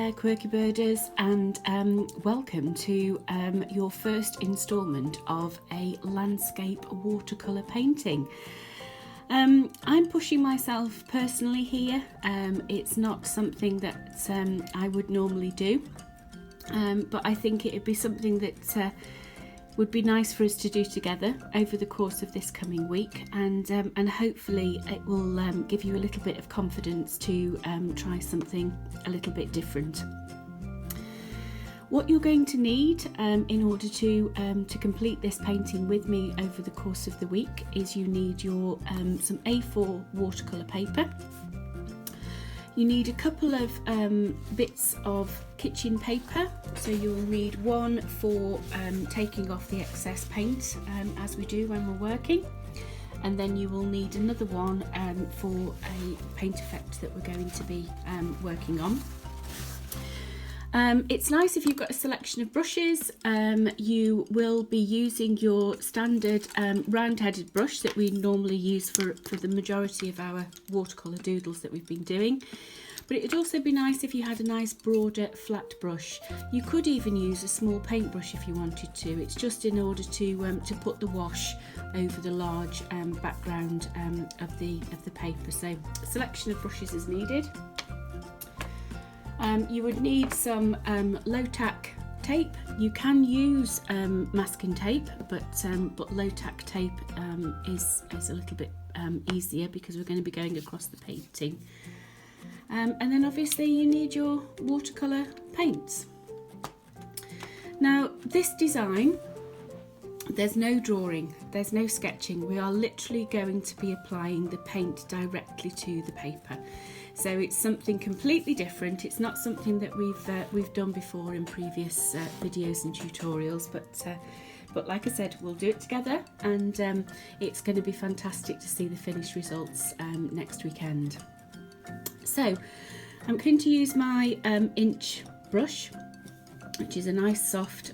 there, Quirky Birders, and welcome to your first instalment of a landscape watercolour painting. I'm pushing myself personally here. It's not something that I would normally do, but I think it would be something that would be nice for us to do together over the course of this coming week, and hopefully it will give you a little bit of confidence to try something a little bit different. What you're going to need in order to complete this painting with me over the course of the week is you need your some A4 watercolour paper. You need a couple of bits of kitchen paper, so you'll need one for taking off the excess paint as we do when we're working, and then you will need another one for a paint effect that we're going to be working on. It's nice if you've got a selection of brushes. You will be using your standard round-headed brush that we normally use for the majority of our watercolour doodles that we've been doing. But it would also be nice if you had a nice broader flat brush. You could even use a small paintbrush if you wanted to. It's just in order to put the wash over the large background of the paper. So a selection of brushes is needed. You would need some low tack tape. You can use masking tape, but low tack tape is a little bit easier because we're going to be going across the painting. And then obviously you need your watercolour paints. Now this design, there's no drawing, there's no sketching. We are literally going to be applying the paint directly to the paper. So it's something completely different. It's not something that we've done before in previous videos and tutorials, but like I said, we'll do it together, and it's going to be fantastic to see the finished results next weekend. So I'm going to use my inch brush, which is a nice soft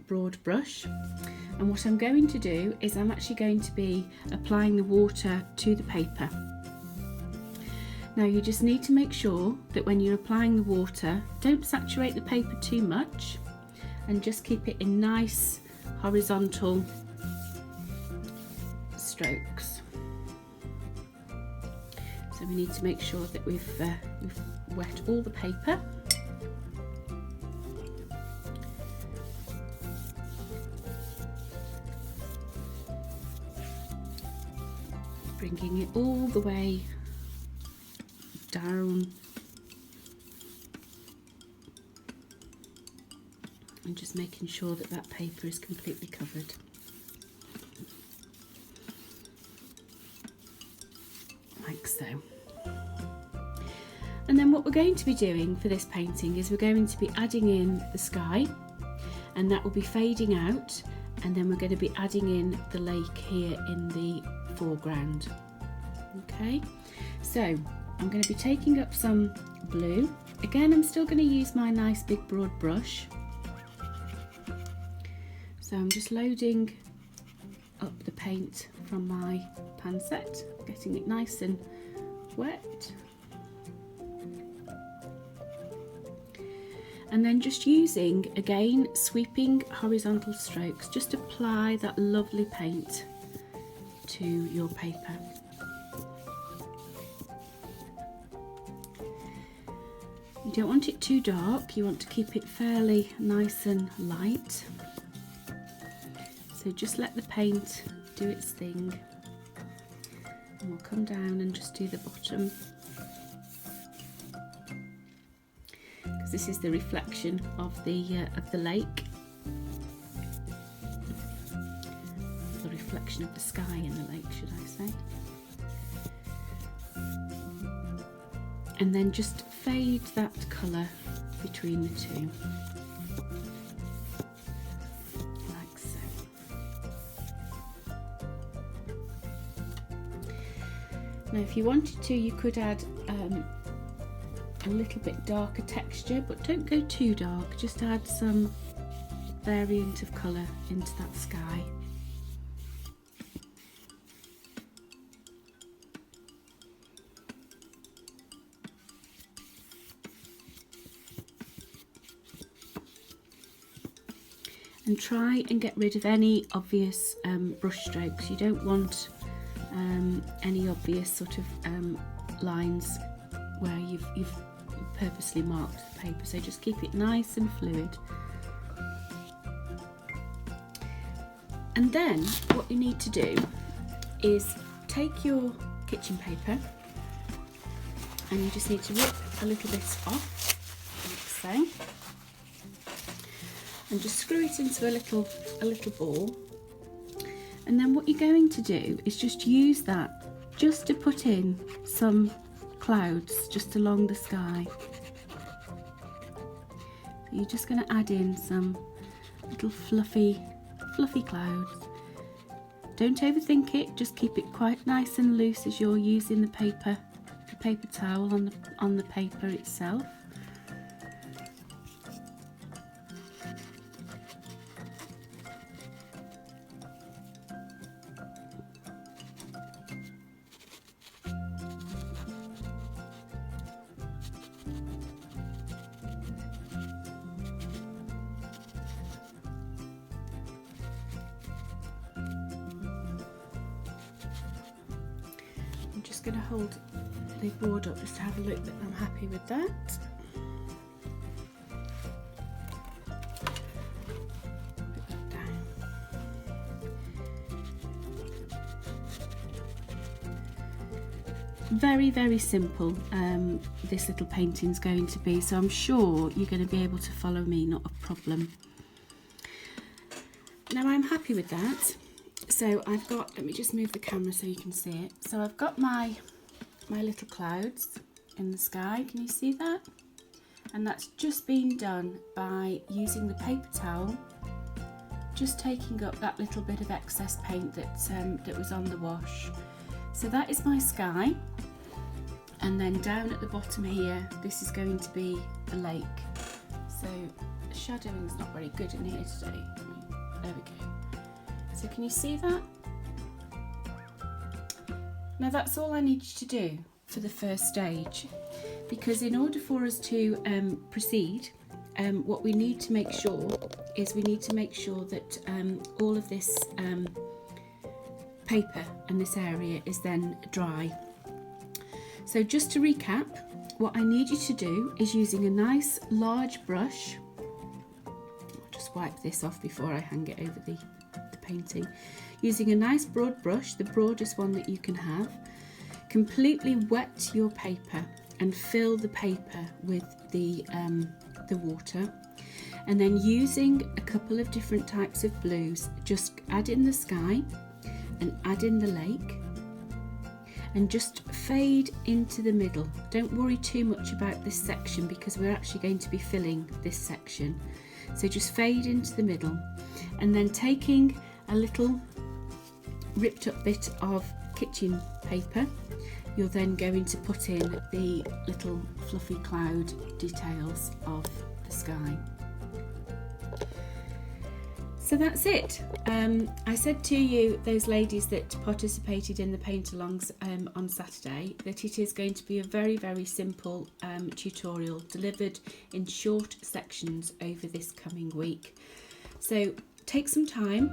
broad brush, and what I'm going to do is I'm actually going to be applying the water to the paper. Now you just need to make sure that when you're applying the water, don't saturate the paper too much, and just keep it in nice horizontal strokes. So we need to make sure that we've wet all the paper. Bringing it all the way down, and just making sure that that paper is completely covered. Like so. And then what we're going to be doing for this painting is we're going to be adding in the sky, and that will be fading out, and then we're going to be adding in the lake here in the foreground. Okay, so I'm going to be taking up some blue. Again, I'm still going to use my nice big broad brush. So I'm just loading up the paint from my pan set, getting it nice and wet. And then just using, again, sweeping horizontal strokes, just apply that lovely paint to your paper. You don't want it too dark, you want to keep it fairly nice and light. So just let the paint do its thing, and we'll come down and just do the bottom, because this is the reflection of the lake, the reflection of the sky in the lake, should I say. And then just fade that colour between the two, like so. Now if you wanted to, you could add a little bit darker texture, but don't go too dark, just add some variant of colour into that sky. and try and get rid of any obvious brush strokes. You don't want any obvious sort of lines where you've purposely marked the paper, so just keep it nice and fluid. And then what you need to do is take your kitchen paper, and you just need to rip a little bit off, like so, and just screw it into a little ball. And then what you're going to do is just use that just to put in some clouds just along the sky. You're just going to add in some little fluffy clouds. Don't overthink it, just keep it quite nice and loose as you're using the paper towel on the paper itself. I'm just going to hold the board up just to have a look that I'm happy with that. Put that down. Very, very simple this little painting's going to be, so I'm sure you're going to be able to follow me, not a problem. Now I'm happy with that. So I've got, let me just move the camera so you can see it. So I've got my little clouds in the sky, can you see that? And that's just been done by using the paper towel, just taking up that little bit of excess paint that was on the wash. So that is my sky, and then down at the bottom here, this is going to be the lake. So shadowing's not very good in here today. There we go. So can you see that? Now that's all I need you to do for the first stage, because in order for us to proceed, what we need to make sure is that all of this paper and this area is then dry. So just to recap, what I need you to do is, using a nice large brush, I'll just wipe this off before I hang it over the painting. Using a nice broad brush, the broadest one that you can have, completely wet your paper and fill the paper with the water, and then using a couple of different types of blues, just add in the sky and add in the lake, and just fade into the middle. Don't worry too much about this section because we're actually going to be filling this section. So just fade into the middle, and then taking a little ripped up bit of kitchen paper, you're then going to put in the little fluffy cloud details of the sky. So that's it. I said to you, those ladies that participated in the paint-alongs on Saturday, that it is going to be a very, very simple tutorial delivered in short sections over this coming week. So take some time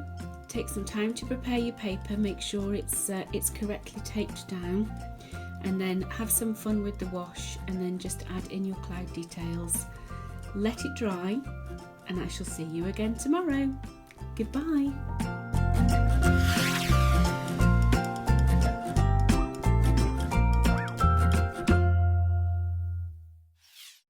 to prepare your paper, make sure it's correctly taped down, and then have some fun with the wash, and then just add in your cloud details. Let it dry, and I shall see you again tomorrow. Goodbye.